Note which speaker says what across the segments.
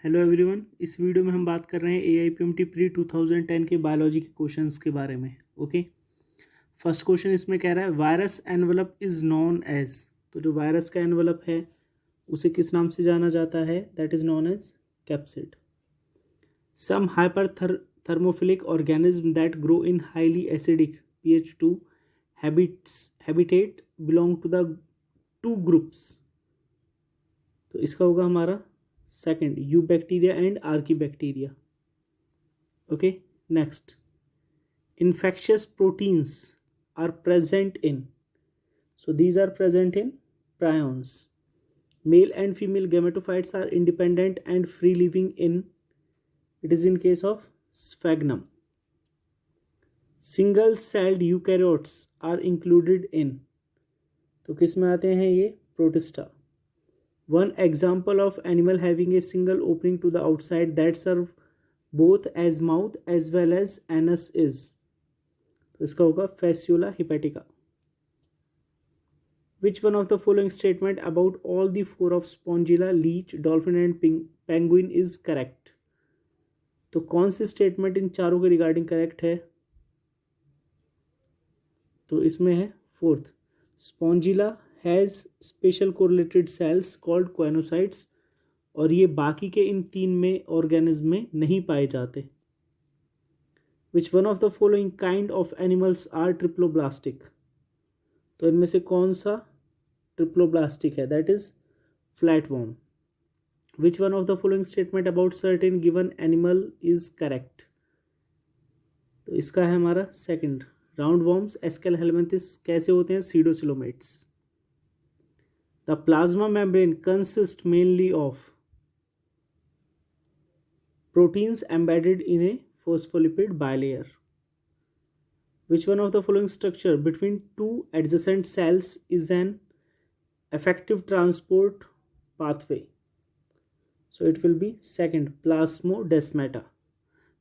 Speaker 1: Hello everyone. इस video में हम बात कर रहे हैं AIPMT प्री 2010 के बायोलॉजी के क्वेश्चंस के बारे में। ओके, फर्स्ट क्वेश्चन इसमें कह रहा है virus envelope is known as. तो जो वायरस का एनवलप है उसे किस नाम से जाना जाता है? That is known as capsid. Some hyperthermophilic organism that grow in highly acidic pH 2 habitat belong to the two groups। तो इसका होगा हमारा second, you bacteria and Archie bacteria. Okay, next, infectious proteins are present in, so these are present in prions. Male and female gametophytes are independent and free living in, it is in case of sphagnum. Single celled eukaryotes are included in, तो किस में आते हैं ये? Protista. One example of animal having a single opening to the outside that serve both as mouth as well as anus is, तो इसका होगा Fasciola hepatica. Which one of the following statement about all the four of Spongilla, leech, dolphin and penguin is correct? तो कौन सी statement in चारों के regarding correct है? तो इसमें है fourth, Spongilla has special correlated cells called choanocytes, और ये बाकी के इन तीन में ऑर्गेनिज्म में नहीं पाए जाते। Which one of the following kind of animals are triploblastic? तो इनमें से कौन सा ट्रिप्लोब्लास्टिक है? That is flatworm. Which one of the following statement about certain given animal is correct? तो इसका है हमारा second, round worms aschelminthes कैसे होते हैं? Pseudocoelomates. The plasma membrane consist mainly of proteins embedded in a phospholipid bilayer. Which one of the following structure between two adjacent cells is an effective transport pathway? So it will be second, plasmodesmata.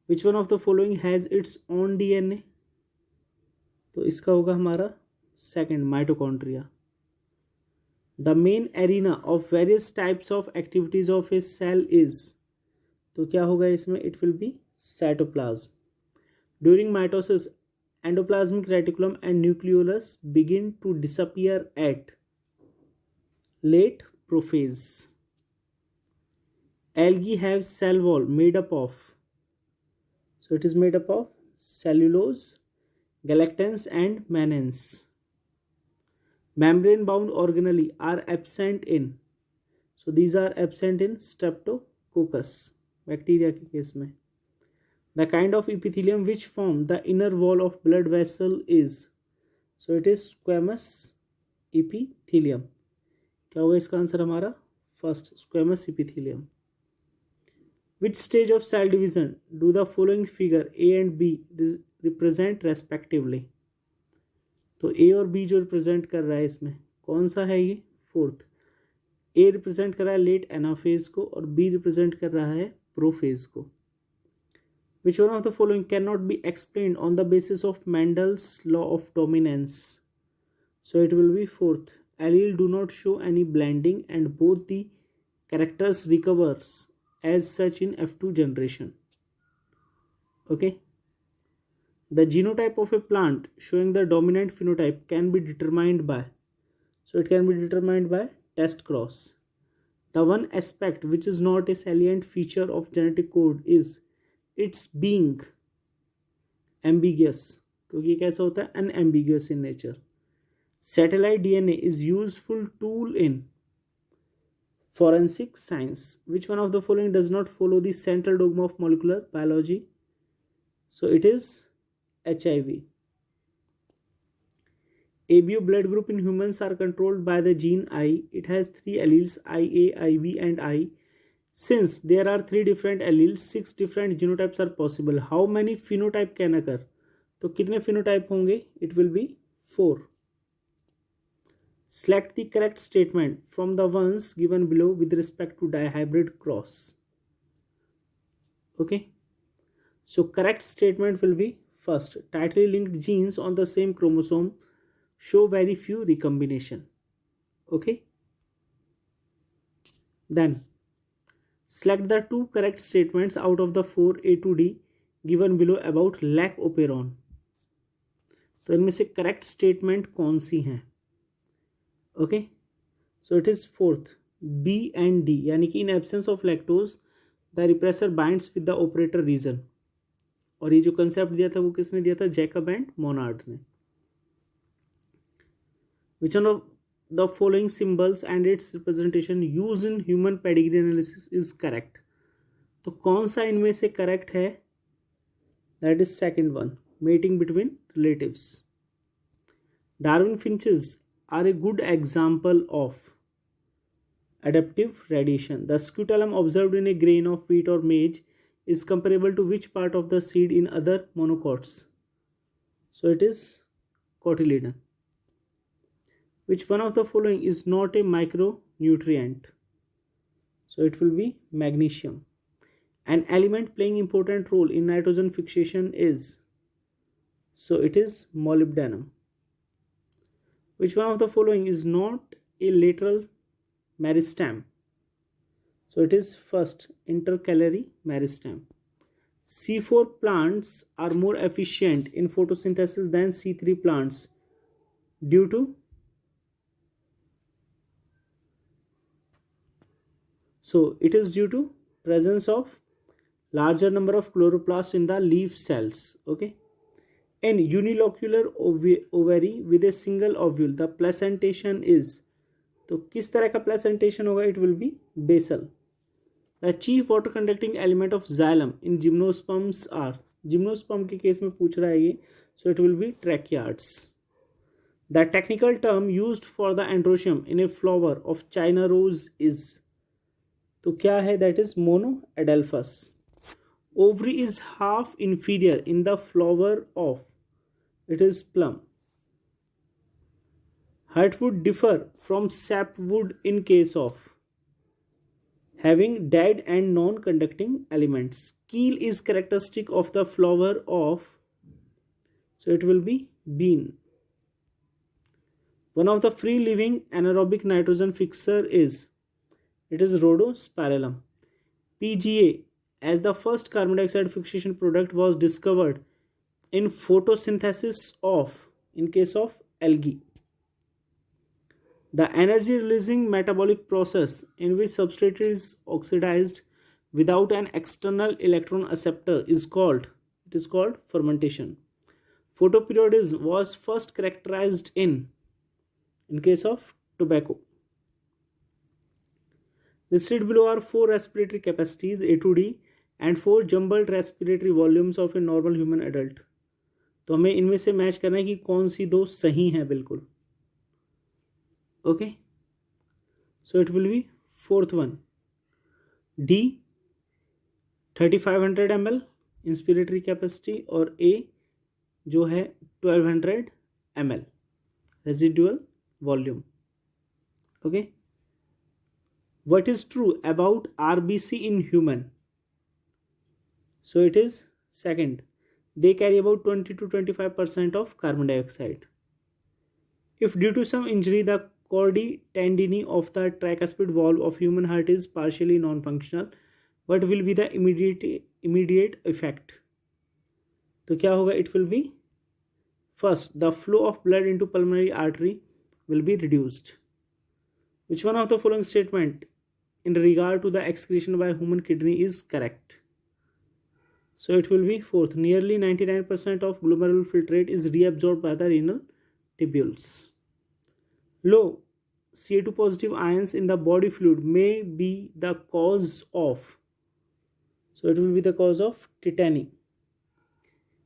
Speaker 1: Which one of the following has its own DNA? तो इसका होगा हमारा second, mitochondria. The main arena of various types of activities of a cell is, तो क्या होगा इसमें? It will be cytoplasm. During mitosis endoplasmic reticulum and nucleolus begin to disappear at late prophase. Algae have cell wall made up of, so it is made up of cellulose, galactans and mannans. Membrane bound organelle are absent in, so these are absent in streptococcus bacteria के case में। The kind of epithelium which form the inner wall of blood vessel is, so it is squamous epithelium. क्या होगा इसका answer हमारा? First, squamous epithelium. Which stage of cell division do the following figure A and B represent respectively? तो A और B जो represent कर रहा है इसमें कौन सा है? ये फोर्थ। ए रिप्रेजेंट कर रहा है लेट एनाफेज को और बी रिप्रेजेंट कर रहा है प्रोफेज को। Which one of the following can not be explained on the basis of Mendel's law of dominance? So it will be fourth, allele do not show any blending and both the characters recovers as such in F2 generation. Okay, the genotype of a plant showing the dominant phenotype can be determined by, so it can be determined by test cross. The one aspect which is not a salient feature of genetic code is its being ambiguous, क्योंकि कैसा होता है? unambiguous in nature. Satellite DNA is useful tool in forensic science. Which one of the following does not follow the central dogma of molecular biology? So it is HIV. ABO blood group in humans are controlled by the gene I. It has three alleles IA, IB and I. Since there are three different alleles, 6 different genotypes are possible. How many phenotype can occur? तो कितने phenotype होंगे? It will be 4. Select the correct statement from the ones given below with respect to dihybrid cross. Okay. So correct statement will be first, tightly linked genes on the same chromosome show very few recombination. Okay, then Select the two correct statements out of the 4 A to D given below about lack operon. तो इनमें से correct statement कौन सी हैं? Okay, so it is fourth, B and D, यानी कि in absence of lactose the repressor binds with the operator region. और ये जो कंसेप्ट दिया था वो किसने दिया था? जैकब एंड मोनार्ड ने. विच one of the following symbols and it's representation use in human pedigree analysis is correct? तो कौन सा इनमें से करेक्ट है? That is second one, mating between relatives. Darwin finches are a good example of adaptive radiation. The scutellum observed in a grain of wheat or maize is comparable to which part of the seed in other monocots? So it is cotyledon. Which one of the following is not a micronutrient? So it will be magnesium. An element playing important role in nitrogen fixation is, so it is molybdenum. Which one of the following is not a lateral meristem? So it is first, intercalary meristem. C4 plants are more efficient in photosynthesis than C3 plants due to, so it is due to presence of larger number of chloroplasts in the leaf cells. Okay. In unilocular ovary with a single ovule, the placentation is, तो किस तरह का placentation होगा? It will be basal. The chief water conducting element of xylem in gymnosperms are, gymnosperm के case में पूछ रहा है ये, so it will be tracheids. The technical term used for the androecium in a flower of China rose is, तो क्या है? That is monoadelphous. Ovary is half inferior in the flower of, it is plum. Heartwood differ from sapwood in case of having dead and non-conducting elements. Keel is characteristic of the flower of, so it will be bean. One of the free living anaerobic nitrogen fixer is, it is rhodospirillum. PGA as the first carbon dioxide fixation product was discovered in photosynthesis of, in case of algae. The energy releasing metabolic process in which substrate is oxidized without an external electron acceptor is called, it is called fermentation. Photoperiodism was first characterized in case of tobacco. Listed below are 4 respiratory capacities A to D and 4 jumbled respiratory volumes of a normal human adult. तो हमें इनमें से match करना है कि कौन सी दो सही हैं बिल्कुल. Okay, so it will be fourth one, D 3500 ml inspiratory capacity और ए जो है 1200 ml residual volume. Okay, what is true about RBC in human? So it is second, they carry about 20 to 25% of carbon dioxide. If due to some injury the chordae tendineae of the tricuspid valve of human heart is partially non-functional, what will be the immediate effect? तो क्या होगा? It will be first, the flow of blood into pulmonary artery will be reduced. Which one of the following statement in regard to the excretion by human kidney is correct? So it will be fourth, nearly 99% of glomerular filtrate is reabsorbed by the renal tubules. Low Ca2 positive ions in the body fluid may be the cause of, so it will be the cause of tetany.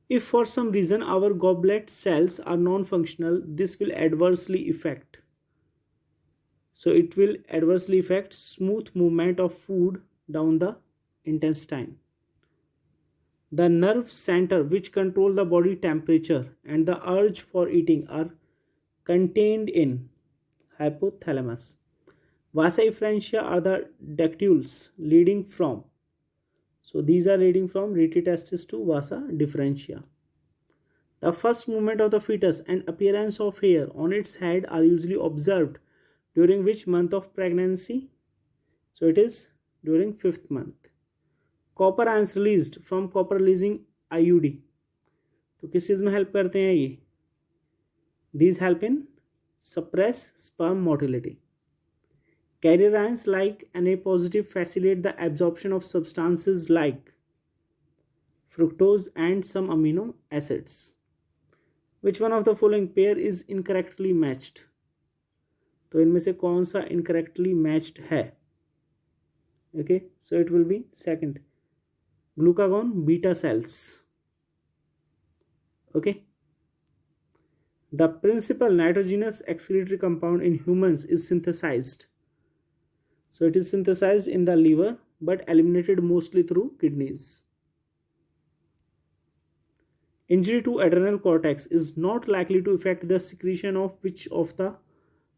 Speaker 1: If for some reason our goblet cells are non-functional, this will adversely affect, so it will adversely affect smooth movement of food down the intestine. The nerve center which control the body temperature and the urge for eating are contained in hypothalamus. Vasa efferentia are the ductules leading from, so these are leading from rete testis to vasa deferentia. The first movement of the fetus and appearance of hair on its head are usually observed during which month of pregnancy? So it is during 5th month. Copper ions released from copper releasing IUD, तो किस चीज़ में help करते हैं ये? These help in suppress sperm motility. Carrier ions like Na positive facilitate the absorption of substances like fructose and some amino acids. Which one of the following pair is incorrectly matched? तो इनमें से कौन सा incorrectly matched है? Okay, so it will be second, glucagon beta cells. Okay, the principal nitrogenous excretory compound in humans is synthesized. So it is synthesized in the liver but eliminated mostly through kidneys. Injury to adrenal cortex is not likely to affect the secretion of which of the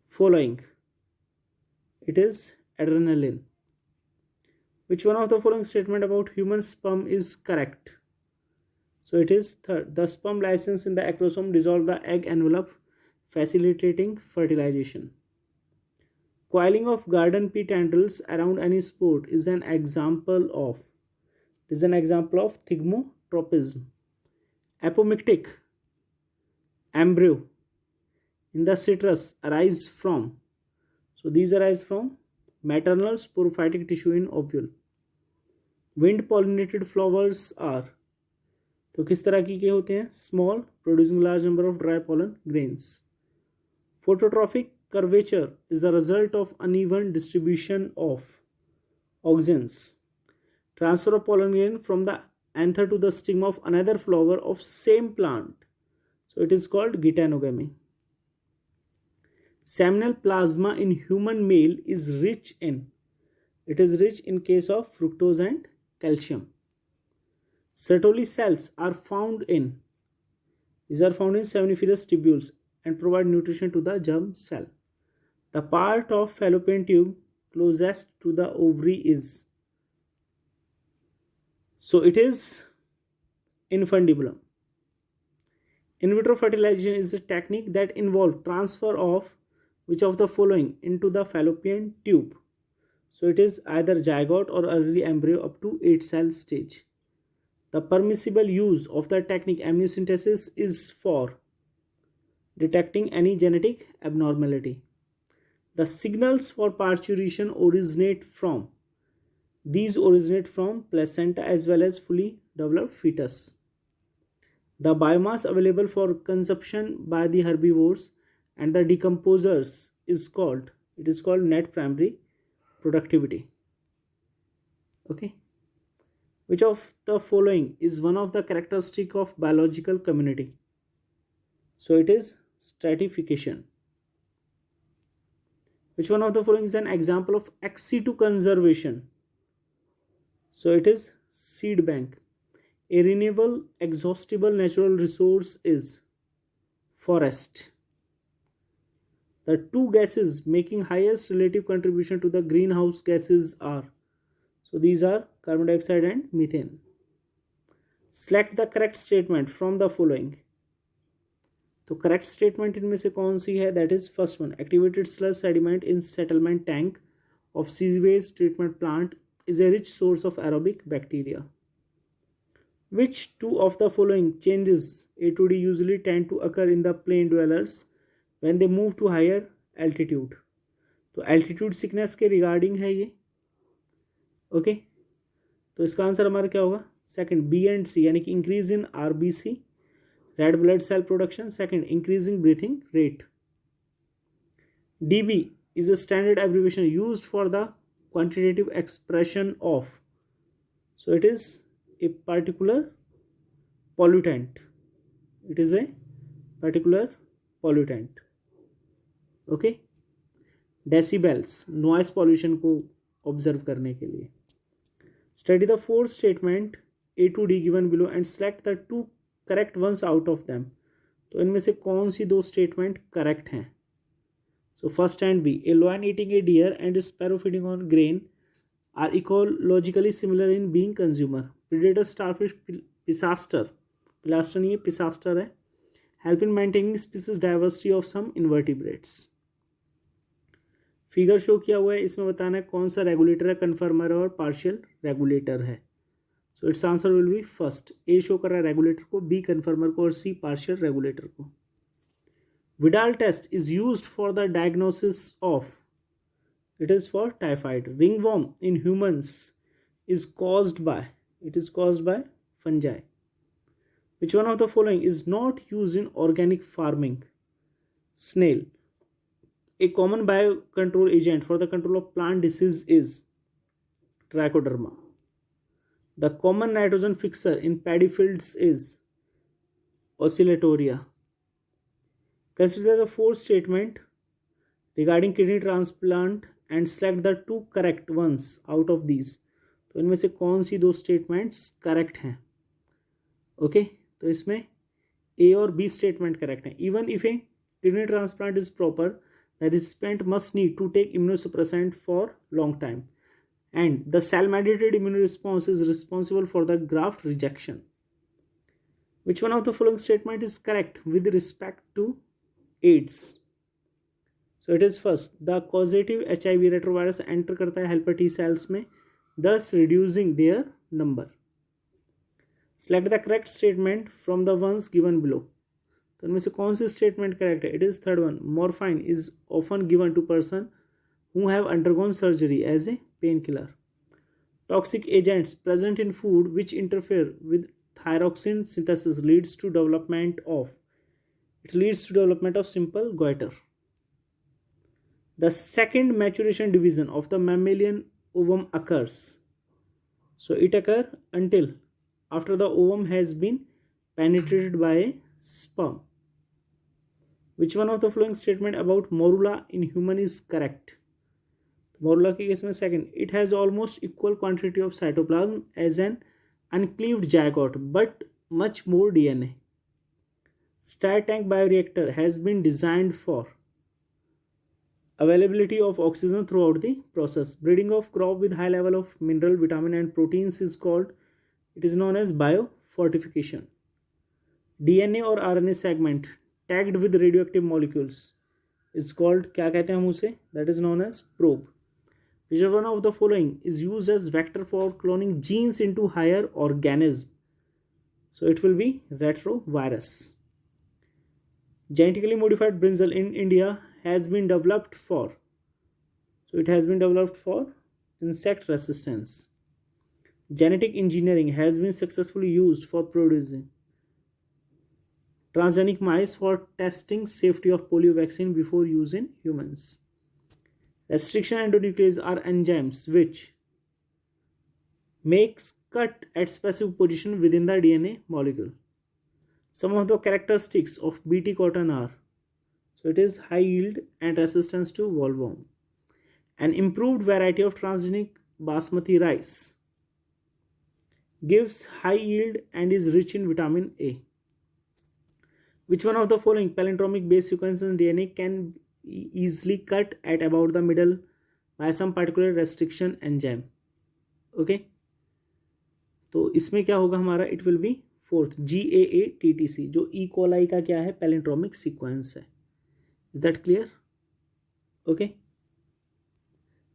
Speaker 1: following? It is adrenaline. Which one of the following statement about human sperm is correct? So it is third. The sperm license in the acrosome dissolve the egg envelope, facilitating fertilization. Coiling of garden pea tendrils around any spot is an example of thigmotropism. Apomictic embryo in the citrus arise from, so these arise from maternal sporophytic tissue in ovule. Wind pollinated flowers are, तो किस तरह की के होते हैं? Small, producing large number of dry pollen grains. Phototrophic curvature is the result of uneven distribution of auxins. Transfer of pollen grain from the anther to the stigma of another flower of same plant. So it is called geitonogamy. Seminal plasma in human male is rich in, it is rich in case of fructose and calcium. Sertoli cells are found in, these are found in seminiferous tubules and provide nutrition to the germ cell. The part of fallopian tube closest to the ovary is, so it is infundibulum. In vitro fertilization is a technique that involves transfer of which of the following into the fallopian tube? So it is either zygote or early embryo up to 8-cell stage. The permissible use of the technique amniocentesis is for detecting any genetic abnormality. The signals for parturition originate from, these originate from placenta as well as fully developed fetus. The biomass available for consumption by the herbivores and the decomposers is called, it is called net primary productivity. Okay, which of the following is one of the characteristic of biological community? So it is stratification. Which one of the following is an example of ex situ conservation? So it is seed bank. A renewable exhaustible natural resource is forest. The two gases making highest relative contribution to the greenhouse gases are, so these are carbon dioxide and methane. Select the correct statement from the following. तो correct statement इनमें से कौन सी है? That is first one, activated sludge sediment in settlement tank of sewage treatment plant is a rich source of aerobic bacteria. Which two of the following changes A to D usually tend to occur in the plain dwellers when they move to higher altitude? तो altitude sickness के regarding है ये. Okay, तो इसका answer हमारा क्या होगा? Second, B and C, यानी कि increase in RBC red blood cell production, second increasing breathing rate. DB is a standard abbreviation used for the quantitative expression of, so it is a particular pollutant, it is a particular pollutant. okay, decibels noise pollution को observe करने के लिए. Study the four statement A to D given below and select the two correct ones out of them. तो इनमें से कौन सी दो statement correct हैं? So first and B, a lion eating a deer and a sparrow feeding on grain are ecologically similar in being consumer. Predator starfish pisaster, pilaster नहीं है pisaster है, help in maintaining species diversity of some invertebrates. Figure show किया हुआ है, इसमें बताना है कौन सा रेगुलेटर है, कन्फर्मर है और पार्शियल रेगुलेटर है. So it's answer will be first. A show कर रहा है रेगुलेटर को, बी कन्फर्मर को और सी पार्शियल रेगुलेटर को. Vidal test is used for the diagnosis of, it is for typhoid. Ringworm in humans is caused by, it is caused by fungi. Which one of the following is not used in organic farming? Snail. A common biocontrol agent for the control of plant disease is trichoderma. The common nitrogen fixer in paddy fields is oscillatoria. Consider the fourth statement regarding kidney transplant and select the two correct ones out of these. तो इनमें से कौन सी दो statements correct हैं? Okay, तो इसमें A और B statement correct हैं. Even if a kidney transplant is proper, the recipient must need to take immunosuppressant for long time and the cell mediated immune response is responsible for the graft rejection. Which one of the following statement is correct with respect to AIDS? So it is first, the causative HIV retrovirus enter करता है helper T cells में, thus reducing their number. Select the correct statement from the ones given below. तो इनमें से कौन सी statement correct है? It is third one. Morphine is often given to person who have undergone surgery as a painkiller. Toxic agents present in food which interfere with thyroxine synthesis leads to development of simple goiter. The second maturation division of the mammalian ovum occurs. So it occurs until after the ovum has been penetrated by a sperm. Which one of the following statement about morula in human is correct? Morula के case में second, it has almost equal quantity of cytoplasm as an uncleaved zygote but much more DNA. Star tank bioreactor has been designed for availability of oxygen throughout the process. Breeding of crop with high level of mineral, vitamin and proteins is called, it is known as biofortification. DNA और RNA segment tagged with radioactive molecules is called, क्या कहते हैं हम उसे? That is known as probe. Which one of the following is used as vector for cloning genes into higher organism? So it will be retrovirus. Genetically modified brinjal in India has been developed for, so it has been developed for insect resistance. Genetic engineering has been successfully used for producing transgenic mice for testing safety of polio vaccine before use in humans. Restriction endonuclease are enzymes which makes cut at specific position within the DNA molecule. Some of the characteristics of BT cotton are, so it is high yield and resistance to bollworm. An improved variety of transgenic basmati rice gives high yield and is rich in vitamin A. Which one of the following palindromic base sequences in DNA can easily cut at about the middle by some particular restriction enzyme? Okay, तो इसमें क्या होगा हमारा? It will be fourth GAATTC, जो E coli का क्या है? Palindromic sequence है. Is that clear? ओके,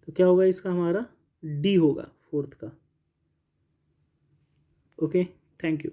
Speaker 1: तो क्या होगा इसका? हमारा डी होगा फोर्थ का. Okay, thank you.